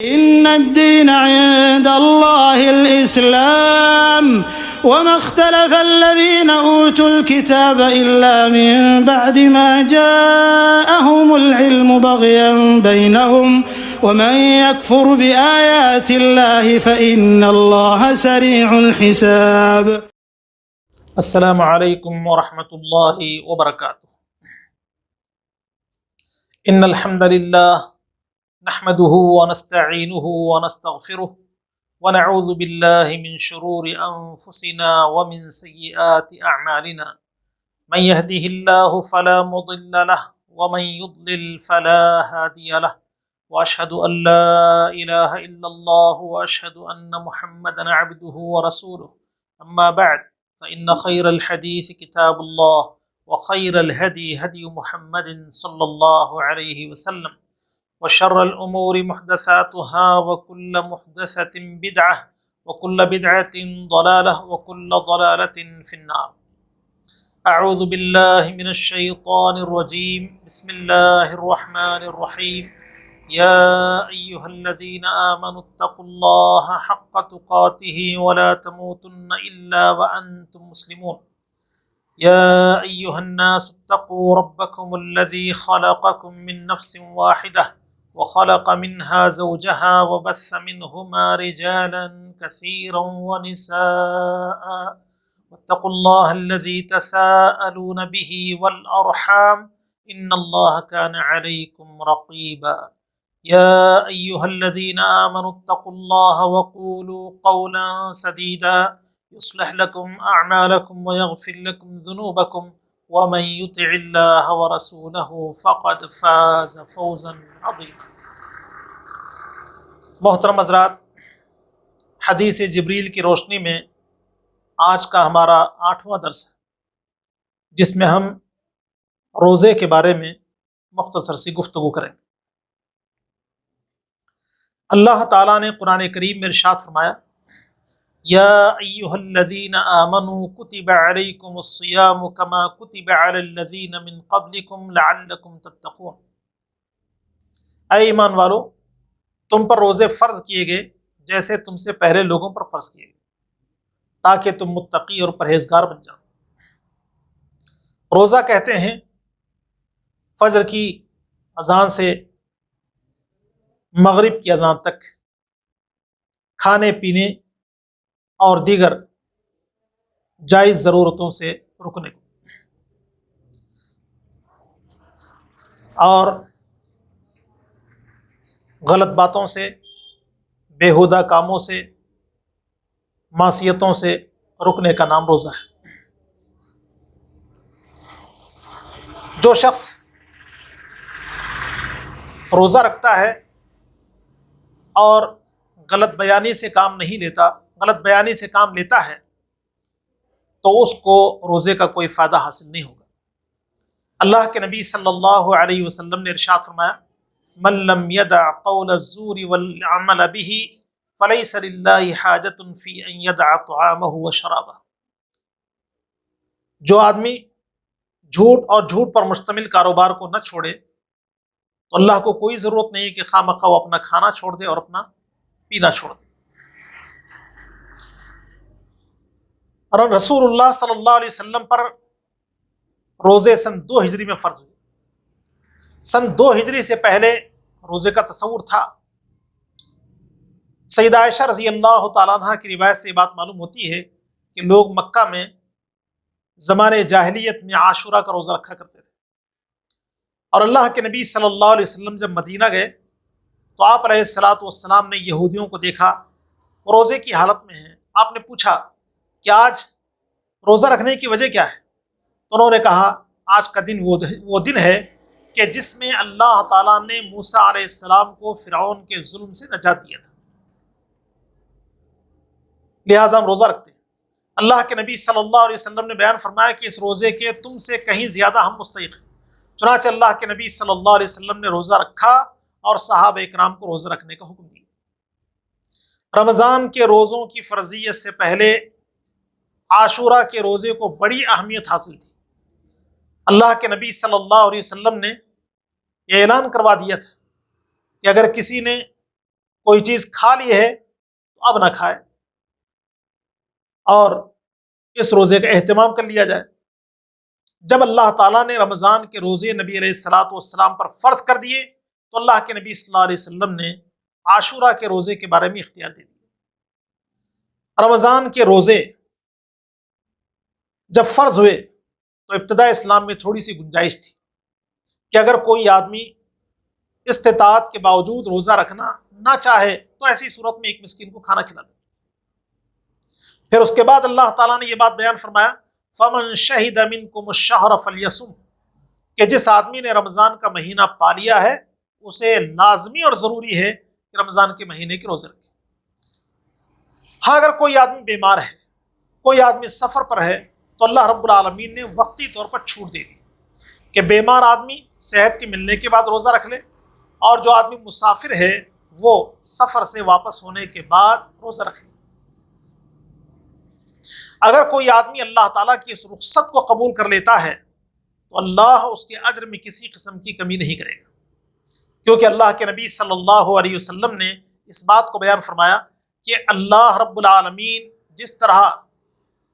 إن الدين عند الله الإسلام وما اختلف الذين أوتوا الكتاب إلا من بعد ما جاءهم العلم بغيا بينهم ومن يكفر بآيات الله فإن الله سريع الحساب۔ السلام علیکم ورحمۃ اللہ وبرکاتہ۔ ان الحمد للہ نحمده ونستعینه ونستغفره ونعوذ باللہ من شرور انفسنا ومن سیئات اعمالنا من يهده اللہ فلا مضل له ومن يضلل فلا هادی له واشهد ان لا الہ الا اللہ واشهد ان محمدا عبده ورسوله اما بعد فإن خير الحديث كتاب الله وخير الهدي هدي محمد صلى الله عليه وسلم وشر الأمور محدثاتها وكل محدثة بدعة وكل بدعة ضلالة وكل ضلالة في النار۔ أعوذ بالله من الشيطان الرجيم، بسم الله الرحمن الرحيم۔ يا أيها الذين آمنوا اتقوا الله حق تقاته ولا تموتن إلا وأنتم مسلمون۔ يا أيها الناس اتقوا ربكم الذي خلقكم من نفس واحدة وخلق منها زوجها وبث منهما رجالا كثيرا ونساء واتقوا الله الذي تساءلون به والأرحام إن الله كان عليكم رقيبا۔ يا أيها الذين آمنوا اتقوا الله وقولوا قولا سديدا يصلح لكم أعمالكم ويغفر لكم ذنوبكم ومن يطع الله ورسوله فقد فاز فوزا عظيما۔ محترم حضرات، حدیث جبریل کی روشنی میں آج کا ہمارا 8واں درس ہے، جس میں ہم روزے کے بارے میں مختصر سی گفتگو کریں گے۔ اللہ تعالیٰ نے قرآن کریم میں ارشاد فرمایا، یا ایھا الذین آمنوا کتب علیکم الصیام کما کتب علی الذین من قبلکم لعلکم تتقون۔ اے ایمان والو، تم پر روزے فرض کیے گئے جیسے تم سے پہلے لوگوں پر فرض کیے گئے، تاکہ تم متقی اور پرہیزگار بن جاؤ۔ روزہ کہتے ہیں فجر کی اذان سے مغرب کی اذان تک کھانے پینے اور دیگر جائز ضرورتوں سے رکنے کو، اور غلط باتوں سے، بیہودہ کاموں سے، معصیتوں سے رکنے کا نام روزہ ہے۔ جو شخص روزہ رکھتا ہے اور غلط بیانی سے کام نہیں لیتا، غلط بیانی سے کام لیتا ہے، تو اس کو روزے کا کوئی فائدہ حاصل نہیں ہوگا۔ اللہ کے نبی صلی اللہ علیہ وسلم نے ارشاد فرمایا، من لم يدع قول الزور والعمل به فليس لله حاجة في ان يدع طعامه وشرابه۔ جو آدمی جھوٹ اور جھوٹ پر مشتمل کاروبار کو نہ چھوڑے تو اللہ کو کوئی ضرورت نہیں کہ خواہ مخواہ وہ اپنا کھانا چھوڑ دے اور اپنا پینا چھوڑ دے۔ اور رسول اللہ صلی اللہ علیہ وسلم پر روزے سن 2 ہجری میں فرض ہوئے۔ سن 2 ہجری سے پہلے روزے کا تصور تھا۔ سیدہ عائشہ رضی اللہ تعالیٰ عنہ کی روایت سے یہ بات معلوم ہوتی ہے کہ لوگ مکہ میں زمانے جاہلیت میں عاشورہ کا روزہ رکھا کرتے تھے، اور اللہ کے نبی صلی اللہ علیہ وسلم جب مدینہ گئے تو آپ علیہ الصلاۃ والسلام نے یہودیوں کو دیکھا وہ روزے کی حالت میں ہیں۔ آپ نے پوچھا کہ آج روزہ رکھنے کی وجہ کیا ہے؟ تو انہوں نے کہا، آج کا دن وہ دن ہے کہ جس میں اللہ تعالیٰ نے موسیٰ علیہ السلام کو فرعون کے ظلم سے نجات دیا تھا، لہٰذا ہم روزہ رکھتے ہیں۔ اللہ کے نبی صلی اللہ علیہ وسلم نے بیان فرمایا کہ اس روزے کے تم سے کہیں زیادہ ہم مستحق ہیں۔ چنانچہ اللہ کے نبی صلی اللہ علیہ وسلم نے روزہ رکھا اور صحابہ اکرام کو روزہ رکھنے کا حکم دیا۔ رمضان کے روزوں کی فرضیت سے پہلے عاشورہ کے روزے کو بڑی اہمیت حاصل تھی۔ اللہ کے نبی صلی اللہ علیہ وسلم نے یہ اعلان کروا دیا تھا کہ اگر کسی نے کوئی چیز کھا لی ہے تو اب نہ کھائے اور اس روزے کا اہتمام کر لیا جائے۔ جب اللہ تعالیٰ نے رمضان کے روزے نبی علیہ الصلوۃ والسلام پر فرض کر دیے تو اللہ کے نبی صلی اللہ علیہ وسلم نے عاشورہ کے روزے کے بارے میں اختیار دے دیا۔ رمضان کے روزے جب فرض ہوئے تو ابتداء اسلام میں تھوڑی سی گنجائش تھی کہ اگر کوئی آدمی استطاعت کے باوجود روزہ رکھنا نہ چاہے تو ایسی صورت میں ایک مسکین کو کھانا کھلا دے۔ پھر اس کے بعد اللہ تعالیٰ نے یہ بات بیان فرمایا فَمَنْ شَهِدَ مِنْكُمُ الشَّهْرَ فَلْيَصُمْ، کہ جس آدمی نے رمضان کا مہینہ پا لیا ہے اسے لازمی اور ضروری ہے کہ رمضان کے مہینے کے روزے رکھے۔ ہاں اگر کوئی آدمی بیمار ہے، کوئی آدمی سفر پر ہے تو اللہ رب العالمین نے وقتی طور پر چھوٹ دے دی کہ بیمار آدمی صحت کے ملنے کے بعد روزہ رکھ لے، اور جو آدمی مسافر ہے وہ سفر سے واپس ہونے کے بعد روزہ رکھ لے۔ اگر کوئی آدمی اللہ تعالیٰ کی اس رخصت کو قبول کر لیتا ہے تو اللہ اس کے اجر میں کسی قسم کی کمی نہیں کرے گا، کیونکہ اللہ کے نبی صلی اللہ علیہ وسلم نے اس بات کو بیان فرمایا کہ اللہ رب العالمین جس طرح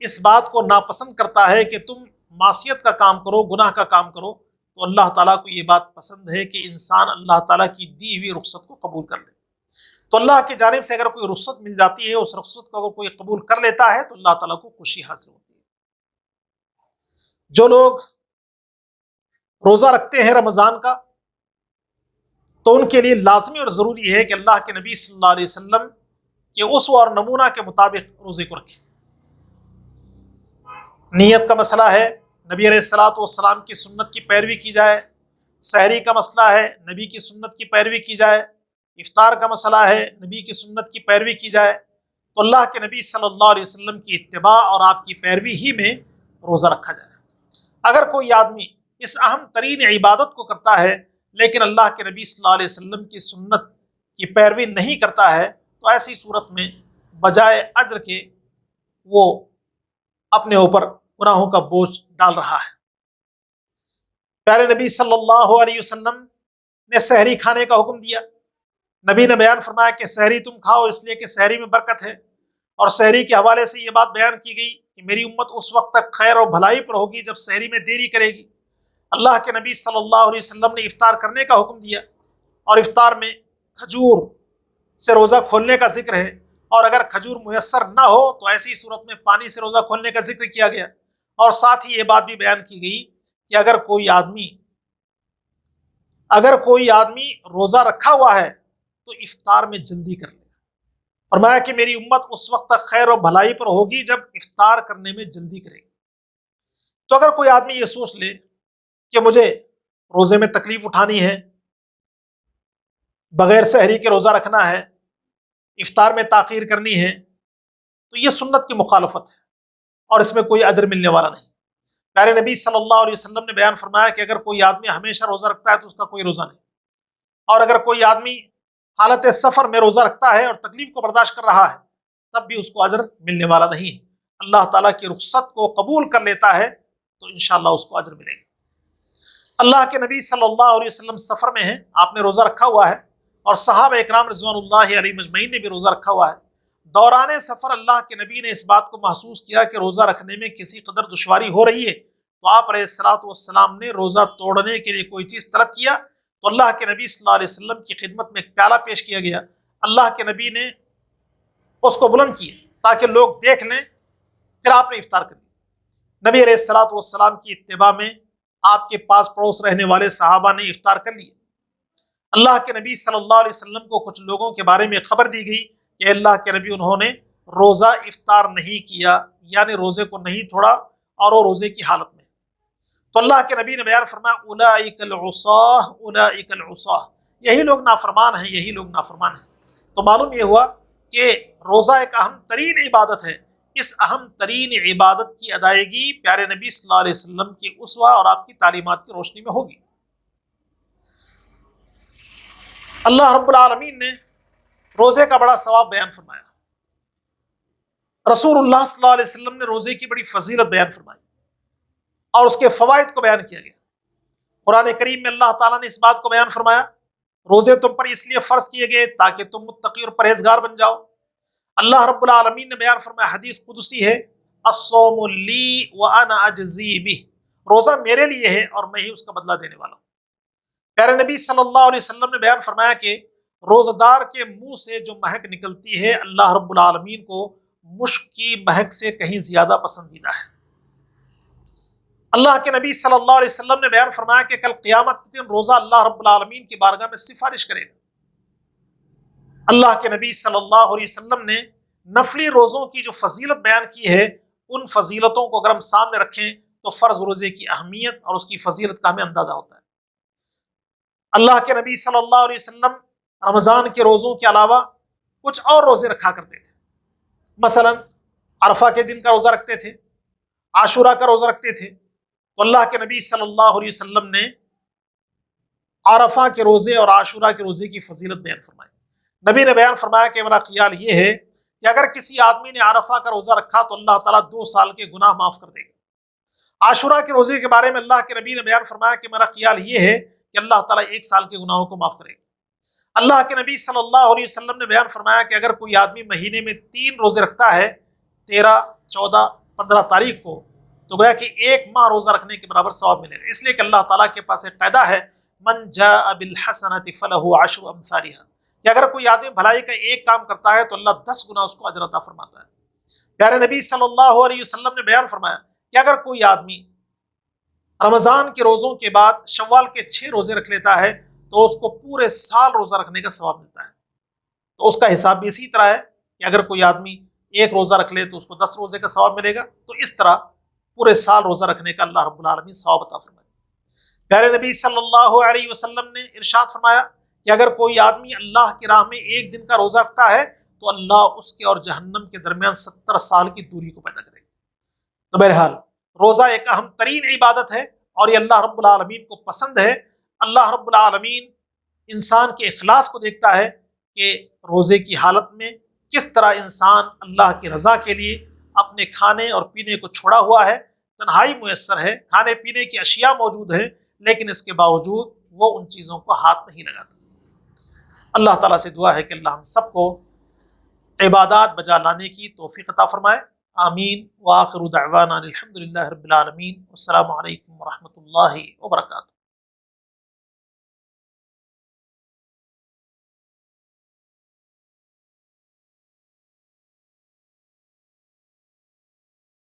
اس بات کو ناپسند کرتا ہے کہ تم معصیت کا کام کرو، گناہ کا کام کرو، تو اللہ تعالیٰ کو یہ بات پسند ہے کہ انسان اللہ تعالیٰ کی دی ہوئی رخصت کو قبول کر لے۔ تو اللہ کی جانب سے اگر کوئی رخصت مل جاتی ہے، اس رخصت کو اگر کوئی قبول کر لیتا ہے تو اللہ تعالیٰ کو خوشی حاصل ہوتی ہے۔ جو لوگ روزہ رکھتے ہیں رمضان کا تو ان کے لیے لازمی اور ضروری ہے کہ اللہ کے نبی صلی اللہ علیہ وسلم کے اسوہ اور نمونہ کے مطابق روزے کو رکھیں۔ نیت کا مسئلہ ہے، نبی علیہ الصلوۃ والسلام کی سنت کی پیروی کی جائے۔ سحری کا مسئلہ ہے، نبی کی سنت کی پیروی کی جائے۔ افطار کا مسئلہ ہے، نبی کی سنت کی پیروی کی جائے۔ تو اللہ کے نبی صلی اللہ علیہ وسلم کی اتباع اور آپ کی پیروی ہی میں روزہ رکھا جائے۔ اگر کوئی آدمی اس اہم ترین عبادت کو کرتا ہے لیکن اللہ کے نبی صلی اللہ علیہ وسلم کی سنت کی پیروی نہیں کرتا ہے تو ایسی صورت میں بجائے اجر کے وہ اپنے اوپر گناہوں کا بوجھ ڈال رہا ہے۔ پیارے نبی صلی اللہ علیہ وسلم نے سحری کھانے کا حکم دیا۔ نبی نے بیان فرمایا کہ سحری تم کھاؤ اس لیے کہ سحری میں برکت ہے، اور سحری کے حوالے سے یہ بات بیان کی گئی کہ میری امت اس وقت تک خیر و بھلائی پر ہوگی جب سحری میں دیری کرے گی۔ اللہ کے نبی صلی اللہ علیہ وسلم نے افطار کرنے کا حکم دیا، اور افطار میں کھجور سے روزہ کھولنے کا ذکر ہے، اور اگر کھجور میسر نہ ہو تو ایسی صورت میں پانی سے روزہ کھولنے کا ذکر کیا گیا، اور ساتھ ہی یہ بات بھی بیان کی گئی کہ اگر کوئی آدمی روزہ رکھا ہوا ہے تو افطار میں جلدی کر لے۔ فرمایا کہ میری امت اس وقت تک خیر و بھلائی پر ہوگی جب افطار کرنے میں جلدی کرے گی۔ تو اگر کوئی آدمی یہ سوچ لے کہ مجھے روزے میں تکلیف اٹھانی ہے، بغیر سحری کے روزہ رکھنا ہے، افطار میں تاخیر کرنی ہے، تو یہ سنت کی مخالفت ہے اور اس میں کوئی اجر ملنے والا نہیں۔ پیارے نبی صلی اللہ علیہ وسلم نے بیان فرمایا کہ اگر کوئی آدمی ہمیشہ روزہ رکھتا ہے تو اس کا کوئی روزہ نہیں، اور اگر کوئی آدمی حالت سفر میں روزہ رکھتا ہے اور تکلیف کو برداشت کر رہا ہے تب بھی اس کو اجر ملنے والا نہیں۔ اللہ تعالیٰ کی رخصت کو قبول کر لیتا ہے تو انشاءاللہ اس کو اجر ملے گا۔ اللہ کے نبی صلی اللہ علیہ وسلم سفر میں ہیں، آپ نے روزہ رکھا ہوا ہے، اور صحابہ اکرام رضوان اللہ علیہ مجمعین نے بھی روزہ رکھا ہوا ہے۔ دوران سفر اللہ کے نبی نے اس بات کو محسوس کیا کہ روزہ رکھنے میں کسی قدر دشواری ہو رہی ہے، تو آپ علیہ الصلوۃ والسلام نے روزہ توڑنے کے لیے کوئی چیز طلب کیا، تو اللہ کے نبی صلی اللہ علیہ وسلم کی خدمت میں ایک پیالہ پیش کیا گیا۔ اللہ کے نبی نے اس کو بلند کیا تاکہ لوگ دیکھ لیں، پھر آپ نے افطار کر لیا۔ نبی علیہ الصلوۃ والسلام کی اتباع میں آپ کے پاس پڑوس رہنے والے صحابہ نے افطار کر لیا۔ اللہ کے نبی صلی اللہ علیہ وسلم کو کچھ لوگوں کے بارے میں خبر دی گئی کہ اللہ کے نبی انہوں نے روزہ افطار نہیں کیا، یعنی روزے کو نہیں توڑا اور وہ روزے کی حالت میں۔ تو اللہ کے نبی نے بیان فرمایا اولئک العصاہ اولئک العصاہ، یہی لوگ نافرمان ہیں، یہی لوگ نافرمان ہیں۔ تو معلوم یہ ہوا کہ روزہ ایک اہم ترین عبادت ہے۔ اس اہم ترین عبادت کی ادائیگی پیارے نبی صلی اللہ علیہ وسلم کی اسوہ اور آپ کی تعلیمات کی روشنی میں ہوگی۔ اللہ رب العالمین نے روزے کا بڑا ثواب بیان فرمایا۔ رسول اللہ صلی اللہ علیہ وسلم نے روزے کی بڑی فضیلت بیان فرمائی اور اس کے فوائد کو بیان کیا گیا۔ قرآن کریم میں اللہ تعالیٰ نے اس بات کو بیان فرمایا روزے تم پر اس لیے فرض کیے گئے تاکہ تم متقی اور پرہیزگار بن جاؤ۔ اللہ رب العالمین نے بیان فرمایا، حدیث قدسی ہے، الصوم لی وانا اجزی بہ، روزہ میرے لیے ہے اور میں ہی اس کا بدلہ دینے والا ہوں۔ پیارے نبی صلی اللہ علیہ وسلم نے بیان فرمایا کہ روزہ دار کے منہ سے جو مہک نکلتی ہے اللہ رب العالمین کو مشک کی مہک سے کہیں زیادہ پسندیدہ ہے۔ اللہ کے نبی صلی اللہ علیہ وسلم نے بیان فرمایا کہ کل قیامت کے دن روزہ اللہ رب العالمین کی بارگاہ میں سفارش کرے گا۔ اللہ کے نبی صلی اللہ علیہ وسلم نے نفلی روزوں کی جو فضیلت بیان کی ہے، ان فضیلتوں کو اگر ہم سامنے رکھیں تو فرض روزے کی اہمیت اور اس کی فضیلت کا ہمیں اندازہ ہوتا ہے۔ اللہ کے نبی صلی اللہ علیہ وسلم رمضان کے روزوں کے علاوہ کچھ اور روزے رکھا کرتے تھے، مثلا عرفہ کے دن کا روزہ رکھتے تھے، عاشورہ کا روزہ رکھتے تھے۔ تو اللہ کے نبی صلی اللہ علیہ وسلم نے عرفہ کے روزے اور عاشورہ کے روزے کی فضیلت بیان فرمائی۔ نبی نے بیان فرمایا کہ میرا خیال یہ ہے کہ اگر کسی آدمی نے عرفہ کا روزہ رکھا تو اللہ تعالیٰ 2 سال کے گناہ معاف کر دے گا۔ عاشورہ کے روزے کے بارے میں اللہ کے نبی نے بیان فرمایا کہ میرا خیال یہ ہے کہ اللہ تعالیٰ 1 سال کے گناہوں کو معاف کرے گا۔ اللہ کے نبی صلی اللہ علیہ وسلم نے بیان فرمایا کہ اگر کوئی آدمی مہینے میں 3 روزے رکھتا ہے، 13، 14، 15 تاریخ کو، تو گویا کہ 1 ماہ روزہ رکھنے کے برابر ثواب ملے گا، اس لیے کہ اللہ تعالیٰ کے پاس ایک قاعدہ ہے، من جاء بالحسنۃ فلہ 10 امثالها، کہ اگر کوئی آدمی بھلائی کا 1 کام کرتا ہے تو اللہ 10 گنا اس کو اجر عطا فرماتا ہے۔ پیارے نبی صلی اللہ علیہ وسلم نے بیان فرمایا کہ اگر کوئی آدمی رمضان کے روزوں کے بعد شوال کے 6 روزے رکھ لیتا ہے تو اس کو پورے سال روزہ رکھنے کا ثواب ملتا ہے۔ تو اس کا حساب بھی اسی طرح ہے کہ اگر کوئی آدمی 1 روزہ رکھ لے تو اس کو 10 روزے کا ثواب ملے گا، تو اس طرح پورے سال روزہ رکھنے کا اللہ رب العالمین ثواب عطا فرمائے۔ پیارے نبی صلی اللہ علیہ وسلم نے ارشاد فرمایا کہ اگر کوئی آدمی اللہ کی راہ میں 1 دن کا روزہ رکھتا ہے تو اللہ اس کے اور جہنم کے درمیان 70 سال کی دوری کو پیدا کرے گا۔ تو بہرحال روزہ ایک اہم ترین عبادت ہے اور یہ اللہ رب العالمین کو پسند ہے۔ اللہ رب العالمین انسان کے اخلاص کو دیکھتا ہے کہ روزے کی حالت میں کس طرح انسان اللہ کی رضا کے لیے اپنے کھانے اور پینے کو چھوڑا ہوا ہے، تنہائی میسر ہے، کھانے پینے کی اشیاء موجود ہیں، لیکن اس کے باوجود وہ ان چیزوں کو ہاتھ نہیں لگاتا۔ اللہ تعالیٰ سے دعا ہے کہ اللہ ہم سب کو عبادات بجا لانے کی توفیق عطا فرمائے، آمین۔ وآخر دعوانا الحمد للہ رب العالمین، والسلام علیکم ورحمۃ اللہ وبرکاتہ۔